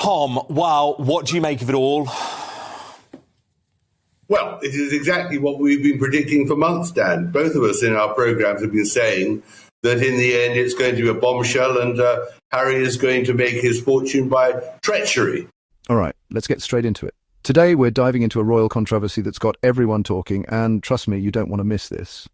Tom, well, what do you make of it all? Well, it is exactly what we've been predicting for months, Dan. Both of us in our programmes have been saying that in the end it's going to be a bombshell and Harry is going to make his fortune by treachery. All right, let's get straight into it. Today we're diving into a royal controversy that's got everyone talking, and trust me, you don't want to miss this.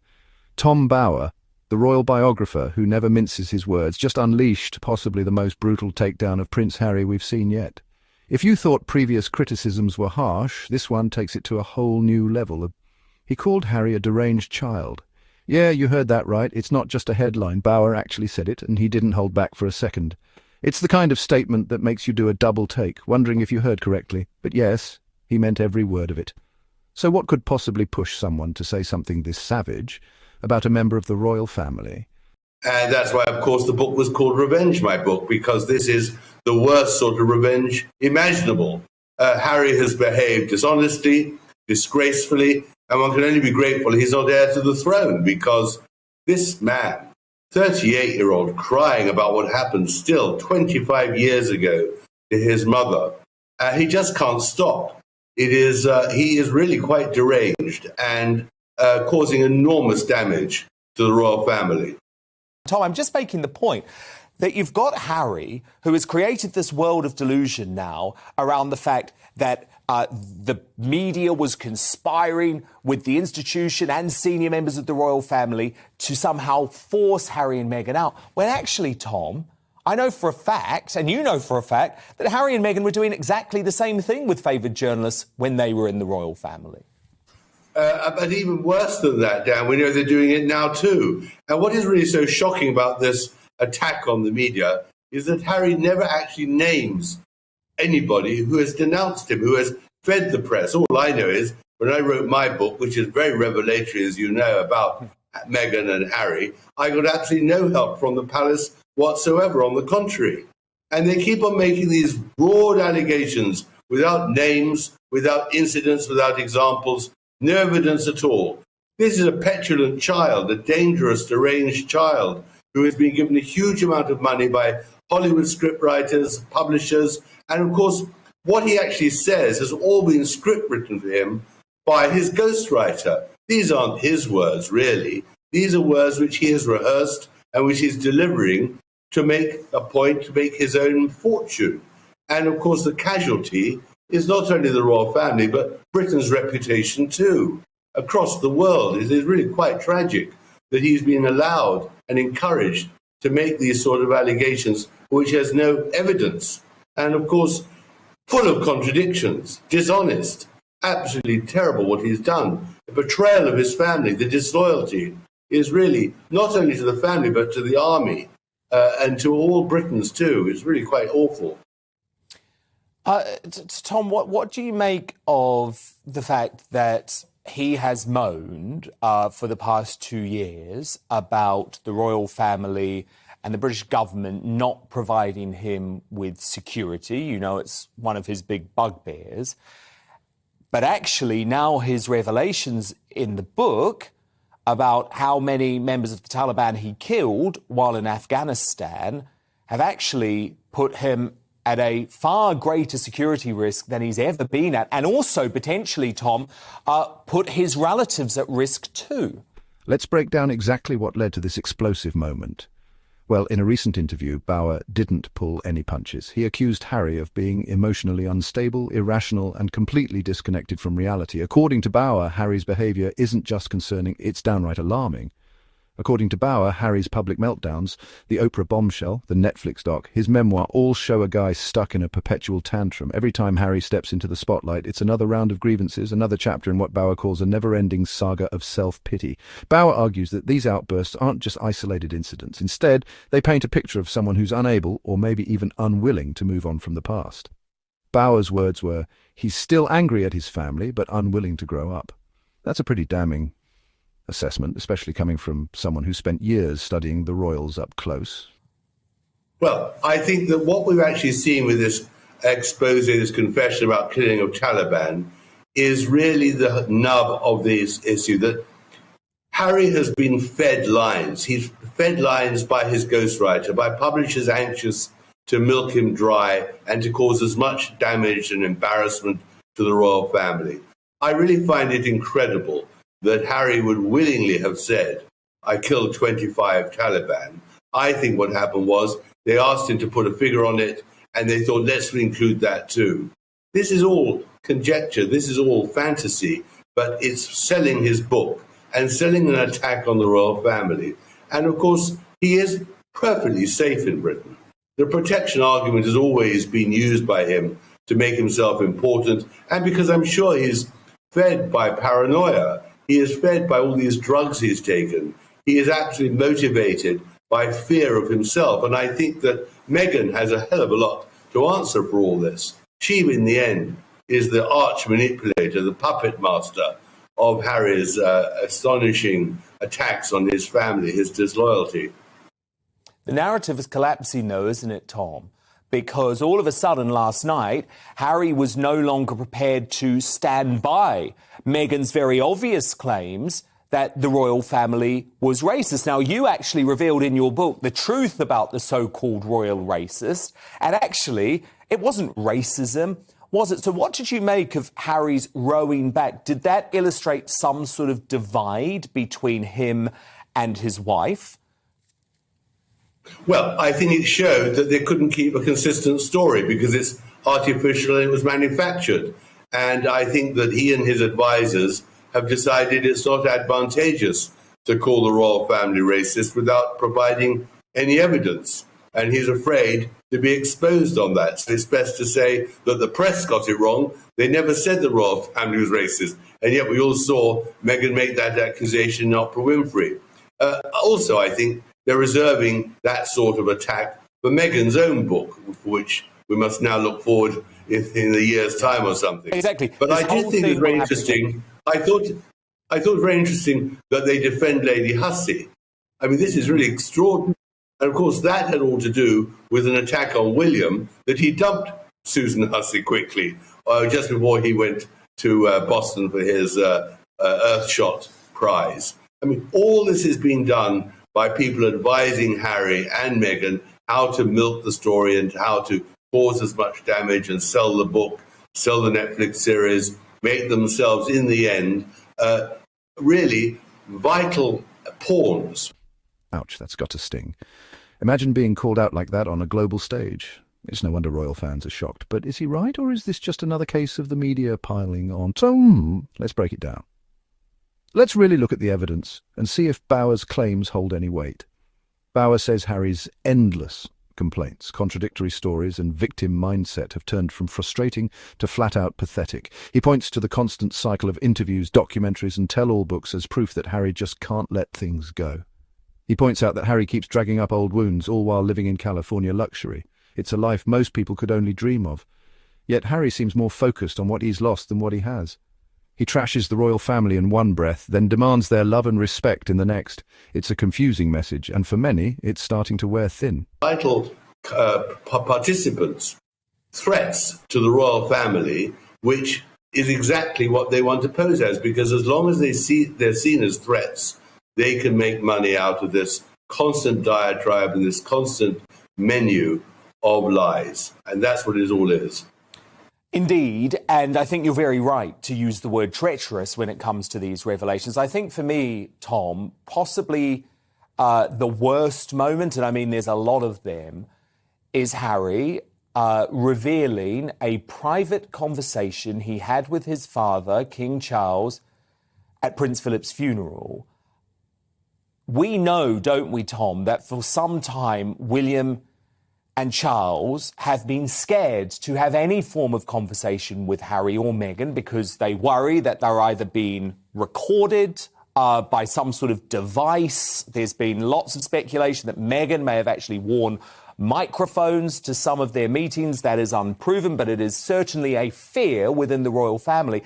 Tom Bower, the royal biographer who never minces his words, just unleashed possibly the most brutal takedown of Prince Harry we've seen yet. If you thought previous criticisms were harsh, this one takes it to a whole new level. He called Harry a deranged child. Yeah, you heard that right. It's not just a headline. Bower actually said it, and he didn't hold back for a second. It's the kind of statement that makes you do a double take, wondering if you heard correctly. But yes, he meant every word of it. So what could possibly push someone to say something this savage about a member of the royal family? And that's why, of course, the book was called Revenge, my book, because this is the worst sort of revenge imaginable. Harry has behaved dishonestly, disgracefully, and one can only be grateful he's not heir to the throne, because this man, 38-year-old, crying about what happened still 25 years ago to his mother, he just can't stop. He is really quite deranged and causing enormous damage to the royal family. Tom, I'm just making the point that you've got Harry, who has created this world of delusion now around the fact that the media was conspiring with the institution and senior members of the royal family to somehow force Harry and Meghan out. When actually, Tom, I know for a fact, and you know for a fact, that Harry and Meghan were doing exactly the same thing with favoured journalists when they were in the royal family. But even worse than that, Dan, we know they're doing it now too. And what is really so shocking about this attack on the media is that Harry never actually names anybody who has denounced him, who has fed the press. All I know is when I wrote my book, which is very revelatory, as you know, about Meghan and Harry, I got absolutely no help from the palace whatsoever, on the contrary. And they keep on making these broad allegations without names, without incidents, without examples, no evidence at all. This is a petulant child, a dangerous, deranged child who has been given a huge amount of money by Hollywood scriptwriters, publishers, and of course, what he actually says has all been script written for him by his ghostwriter. These aren't his words, really. These are words which he has rehearsed and which he's delivering to make a point, to make his own fortune. And of course, the casualty is not only the royal family, but Britain's reputation too, across the world. It is really quite tragic that he's been allowed and encouraged to make these sort of allegations, which has no evidence. And of course, full of contradictions, dishonest, absolutely terrible what he's done. The betrayal of his family, the disloyalty is really not only to the family, but to the army and to all Britons too. It's really quite awful. Tom, what do you make of the fact that he has moaned for the past 2 years about the royal family and the British government not providing him with security? You know, it's one of his big bugbears. But actually, now his revelations in the book about how many members of the Taliban he killed while in Afghanistan have actually put him at a far greater security risk than he's ever been at, and also potentially, Tom, put his relatives at risk too. Let's break down exactly what led to this explosive moment. Well, in a recent interview, Bower didn't pull any punches. He accused Harry of being emotionally unstable, irrational, and completely disconnected from reality. According to Bower, Harry's behaviour isn't just concerning, it's downright alarming. According to Bower, Harry's public meltdowns, the Oprah bombshell, the Netflix doc, his memoir, all show a guy stuck in a perpetual tantrum. Every time Harry steps into the spotlight, it's another round of grievances, another chapter in what Bower calls a never-ending saga of self-pity. Bower argues that these outbursts aren't just isolated incidents. Instead, they paint a picture of someone who's unable, or maybe even unwilling, to move on from the past. Bower's words were, he's still angry at his family, but unwilling to grow up. That's a pretty damning assessment, especially coming from someone who spent years studying the royals up close. Well, I think that what we've actually seen with this expose, this confession about killing of Taliban, is really the nub of this issue, that Harry has been fed lines. He's fed lines by his ghostwriter, by publishers anxious to milk him dry and to cause as much damage and embarrassment to the royal family. I really find it incredible that Harry would willingly have said, I killed 25 Taliban. I think what happened was they asked him to put a figure on it and they thought, let's include that too. This is all conjecture, this is all fantasy, but it's selling his book and selling an attack on the royal family. And of course, he is perfectly safe in Britain. The protection argument has always been used by him to make himself important, and because I'm sure he's fed by paranoia, he is fed by all these drugs he's taken. He is actually motivated by fear of himself, and I think that Meghan has a hell of a lot to answer for all this. She, in the end, is the arch manipulator, the puppet master of Harry's astonishing attacks on his family, his disloyalty. The narrative is collapsing, though, isn't it, Tom? Because all of a sudden last night, Harry was no longer prepared to stand by Meghan's very obvious claims that the royal family was racist. Now, you actually revealed in your book the truth about the so-called royal racist, and actually, it wasn't racism, was it? So what did you make of Harry's rowing back? Did that illustrate some sort of divide between him and his wife? Well, I think it showed that they couldn't keep a consistent story because it's artificial and it was manufactured. And I think that he and his advisors have decided it's not advantageous to call the royal family racist without providing any evidence. And he's afraid to be exposed on that. So it's best to say that the press got it wrong. They never said the royal family was racist. And yet we all saw Meghan make that accusation, not Oprah Winfrey. Also, I think they're reserving that sort of attack for Meghan's own book, for which we must now look forward in a year's time or something. Exactly. But I did think it was very interesting. I thought very interesting that they defend Lady Hussey. I mean, this is really extraordinary. And of course, that had all to do with an attack on William, that he dumped Susan Hussey quickly, just before he went to Boston for his Earthshot prize. I mean, all this is being done by people advising Harry and Meghan how to milk the story and how to cause as much damage and sell the book, sell the Netflix series, make themselves, in the end, really vital pawns. Ouch, that's got to sting. Imagine being called out like that on a global stage. It's no wonder royal fans are shocked. But is he right, or is this just another case of the media piling on? So, let's break it down. Let's really look at the evidence and see if Bauer's claims hold any weight. Bauer says Harry's endless complaints, contradictory stories and victim mindset have turned from frustrating to flat-out pathetic. He points to the constant cycle of interviews, documentaries and tell-all books as proof that Harry just can't let things go. He points out that Harry keeps dragging up old wounds, all while living in California luxury. It's a life most people could only dream of. Yet Harry seems more focused on what he's lost than what he has. He trashes the royal family in one breath, then demands their love and respect in the next. It's a confusing message, and for many, it's starting to wear thin. Vital participants, threats to the royal family, which is exactly what they want to pose as, because as long as they're seen as threats, they can make money out of this constant diatribe and this constant menu of lies. And that's what it all is. Indeed, and I think you're very right to use the word treacherous when it comes to these revelations. I think for me, Tom, possibly the worst moment, and I mean there's a lot of them, is Harry revealing a private conversation he had with his father, King Charles, at Prince Philip's funeral. We know, don't we, Tom, that for some time William and Charles have been scared to have any form of conversation with Harry or Meghan because they worry that they're either being recorded by some sort of device. There's been lots of speculation that Meghan may have actually worn microphones to some of their meetings. That is unproven, but it is certainly a fear within the royal family.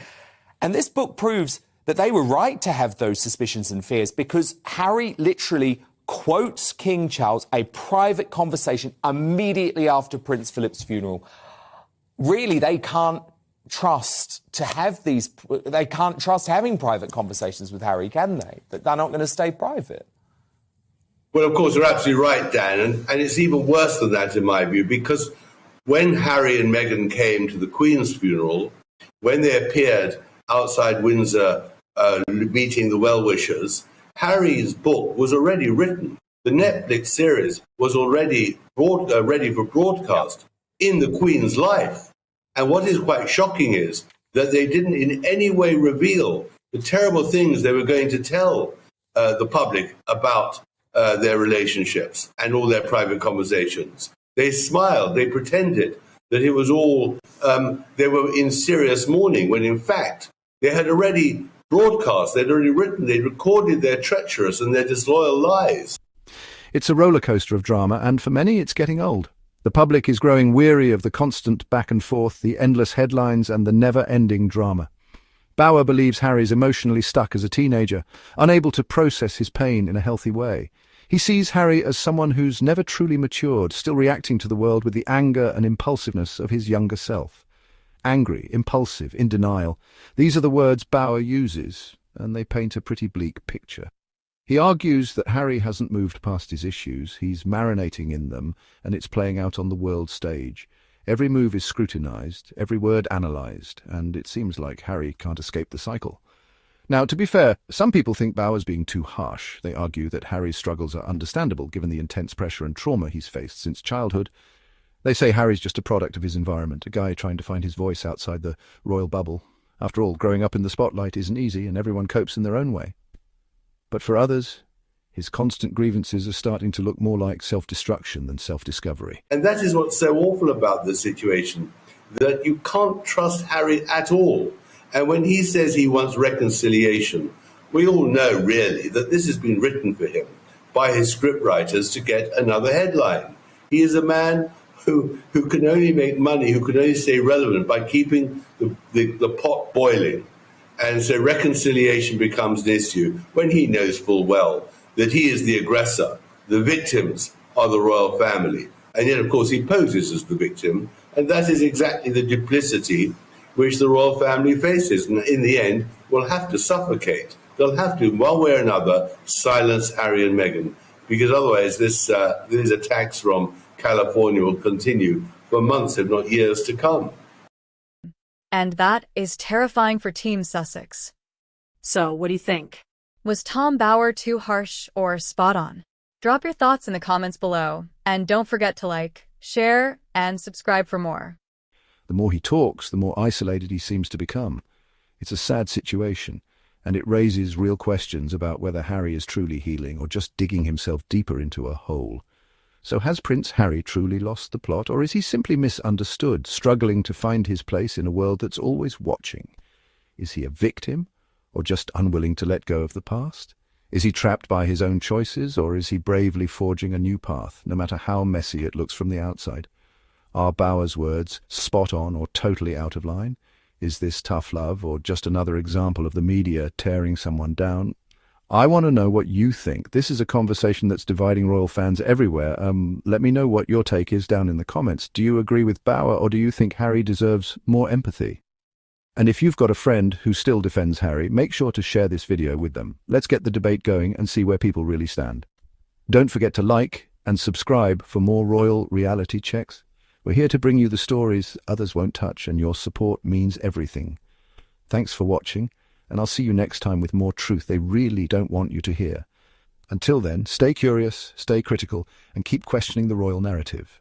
And this book proves that they were right to have those suspicions and fears because Harry literally quotes King Charles, a private conversation immediately after Prince Philip's funeral. Really, they can't trust having private conversations with Harry, can they? That they're not going to stay private. Well, of course, you're absolutely right, Dan. And it's even worse than that, in my view, because when Harry and Meghan came to the Queen's funeral, when they appeared outside Windsor meeting the well-wishers, Harry's book was already written. The Netflix series was already ready for broadcast in the Queen's life. And what is quite shocking is that they didn't in any way reveal the terrible things they were going to tell the public about their relationships and all their private conversations. They smiled, they pretended that it was all, they were in serious mourning, when in fact they had already broadcast, they'd already written, they'd recorded their treacherous and their disloyal lies. It's a roller coaster of drama, and for many it's getting old. The public is growing weary of the constant back and forth, the endless headlines and the never-ending drama. Bauer believes Harry's emotionally stuck as a teenager, unable to process his pain in a healthy way. He sees Harry as someone who's never truly matured, still reacting to the world with the anger and impulsiveness of his younger self. Angry, impulsive, in denial. These are the words Bauer uses, and they paint a pretty bleak picture. He argues that Harry hasn't moved past his issues, he's marinating in them, and it's playing out on the world stage. Every move is scrutinized, every word analyzed, and it seems like Harry can't escape the cycle. Now, to be fair, some people think Bauer's being too harsh. They argue that Harry's struggles are understandable given the intense pressure and trauma he's faced since childhood. They say Harry's just a product of his environment, a guy trying to find his voice outside the royal bubble. After all, growing up in the spotlight isn't easy, and everyone copes in their own way. But for others, his constant grievances are starting to look more like self-destruction than self-discovery. And that is what's so awful about this situation, that you can't trust Harry at all. And when he says he wants reconciliation, we all know, really, that this has been written for him by his scriptwriters to get another headline. He is a man who can only make money, who can only stay relevant by keeping the pot boiling. And so reconciliation becomes an issue when he knows full well that he is the aggressor. The victims are the royal family. And yet, of course, he poses as the victim. And that is exactly the duplicity which the royal family faces. And in the end, will have to suffocate. They'll have to, one way or another, silence Harry and Meghan. Because otherwise, these attacks from California will continue for months, if not years to come. And that is terrifying for Team Sussex. So, what do you think? Was Tom Bauer too harsh or spot on? Drop your thoughts in the comments below, and don't forget to like, share, and subscribe for more. The more he talks, the more isolated he seems to become. It's a sad situation, and it raises real questions about whether Harry is truly healing or just digging himself deeper into a hole. So has Prince Harry truly lost the plot, or is he simply misunderstood, struggling to find his place in a world that's always watching? Is he a victim, or just unwilling to let go of the past? Is he trapped by his own choices, or is he bravely forging a new path, no matter how messy it looks from the outside? Are Bauer's words spot on or totally out of line? Is this tough love, or just another example of the media tearing someone down? I want to know what you think. This is a conversation that's dividing royal fans everywhere. Let me know what your take is down in the comments. Do you agree with Bauer, or do you think Harry deserves more empathy? And if you've got a friend who still defends Harry, make sure to share this video with them. Let's get the debate going and see where people really stand. Don't forget to like and subscribe for more royal reality checks. We're here to bring you the stories others won't touch, and your support means everything. Thanks for watching, and I'll see you next time with more truth they really don't want you to hear. Until then, stay curious, stay critical, and keep questioning the royal narrative.